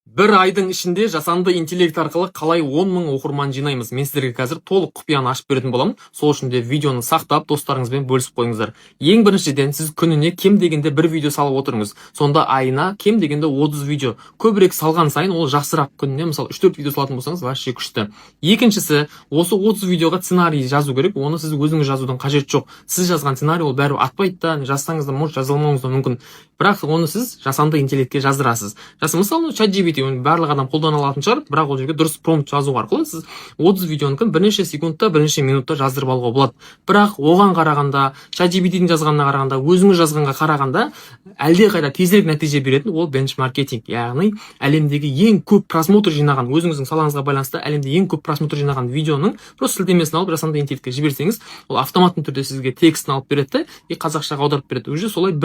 Бір айдың ішінде жасанды интеллект арқылы қалай 10 мың оқырман жинаймыз. Мен сіздерге қазір толық құпияны ашып беретін боламын. Сол үшін де видеоны сақтап, достарыңызбен бөлісіп қойыңыздар. Ең біріншіден сіз күніне кем дегенде бір видео салып отырыңыз. Сонда айына кем дегенде 30 видео. Көбірек салған сайын ол жақсырақ. Күніне мысалы 3-4 видео салатын болсаңыз, вообще күшті. Екіншісі, осы 30 видеоға сценарий жазу керек. Оны сіз өзіңіз жазудың қажеті жоқ. Сіз жазған сценарий ол бәрібір атпайды да, жазсаңыз да, может жаза алмауыңыз да мүмкін. Бірақ оны сіз жасанды интеллектке жаздырасыз. Мысалы, ChatGPT барлық адам қолдана алатын шығар, бірақ ол жерге дұрыс промпт жазу арқылы сіз 30 видеоныкін бірнеше секундта, бірнеше минутта жаздырып алуға болады. Бірақ оған қарағанда, ChatGPT-дің жазғанына қарағанда, өзіңіз жазғанға қарағанда, әлде қайда тезірек нәтиже беретін ол бенчмаркетинг, яғни әлемдегі ең көп просмотр жинаған, өзіңіздің салаңызға байланысты әлемде ең көп просмотр жинаған видеоның просто сілтемесін алып жасанды интеллектке жіберсеңіз, ол автоматты түрде сізге текстін алып береді и қазақшаға аударып береді. Уже солай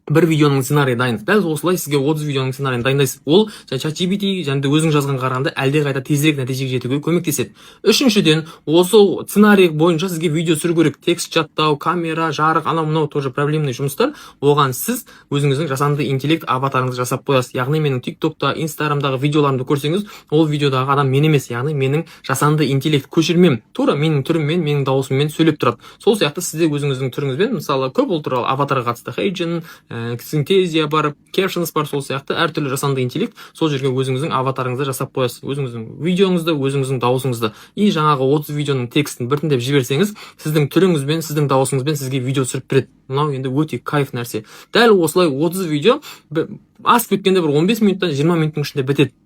бір видеоның сценарийі дайын. Дәл осылай сізге 30 видеоның сценарийін дайындайсыз. Ол ChatGPT және де өзің жазған қарағанда әлде қайда тезірек нәтижеге жетуге көмектеседі. Үшіншіден, осы сценарий бойынша сізге видео түсіру керек. Текст жаттау, камера, жарық, анау-мынау тоже проблемный жұмыстар. Оған сіз өзіңіздің жасанды интеллект аватарыңызды жасап қоясыз. Яғни менің TikTokта, Instagramдағы видеоларымды көрсеңіз, ол видеодағы адам мен емес, яғни менің жасанды интеллект көшірмем. Тура менің түріммен, менің дауысыммен сөйлеп тұрады. Сол сияқты сізде өзіңіздің түріңізбен, мысалы, көп ол туралы аватарға қатысты Хейджин, синтезия бар, captions бар, сол сияқты әртүрлі жасанды интеллект сол жерге өзіңіздің аватарыңызды жасап қоясыз. Өзіңіздің видеоңызды, өзіңіздің дауысыңызды. И жаңағы 30 видеоның текстін біртіндеп жіберсеңіз, сіздің түріңізбен, сіздің дауысыңызбен сізге видео түсіріп береді. Мынау енді өте кайф нәрсе. Дәл осылай 30 видео асып кеткенде бір 15 минуттан 20 минуттың ішінде бітеді.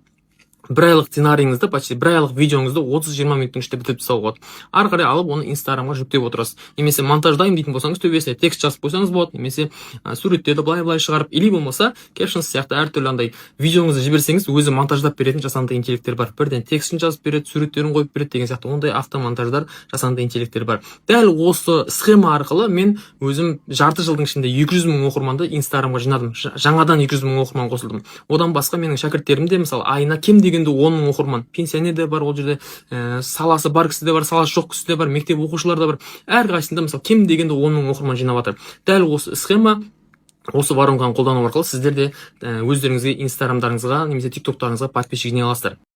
Бір айлық сценарийіңізді, почти бір айлық видеоңызды 30-20 минуттың ішінде бітіріп тастауға болады. Ары қарай алып оны Инстаграмға жүктеп отырасыз. Немесе монтаждаймын дейтін болсаңыз, төбесіне текст жазып қойсаңыз болады, немесе суреттерді былай шығарып, или болмаса captions сияқты әртүрлі андай видеоңызды жіберсеңіз, өзі монтаждап беретін жасанды интеллекттер бар. Бірден текстін жазып береді, суреттерін қойып береді деген сияқты ондай автомонтаждар жасанды интеллекттер бар. Дәл осы схема арқылы мен өзім жарты жылдың ішінде 200 мың оқырманды Инстаграмға жинадым. Жаңадан 200 мың оқырман қосылдым. Одан басқа менің шәкірттерім де мысалы айына кем дегенде 10 мың оқырман, пенсионер де бар, ол жерде саласы бар кісі де бар, саласы жоқ кісі де бар, мектеп оқушылар да бар. Әрқайсысында мысалы кем дегенде 10 мың оқырман жинап жатыр. Дәл осы схема, осы воронканы қолдану арқылы сіздер де өздеріңізге инстаграмдарыңызға немесе тиктоктарыңызға подписчик жинай аласыздар.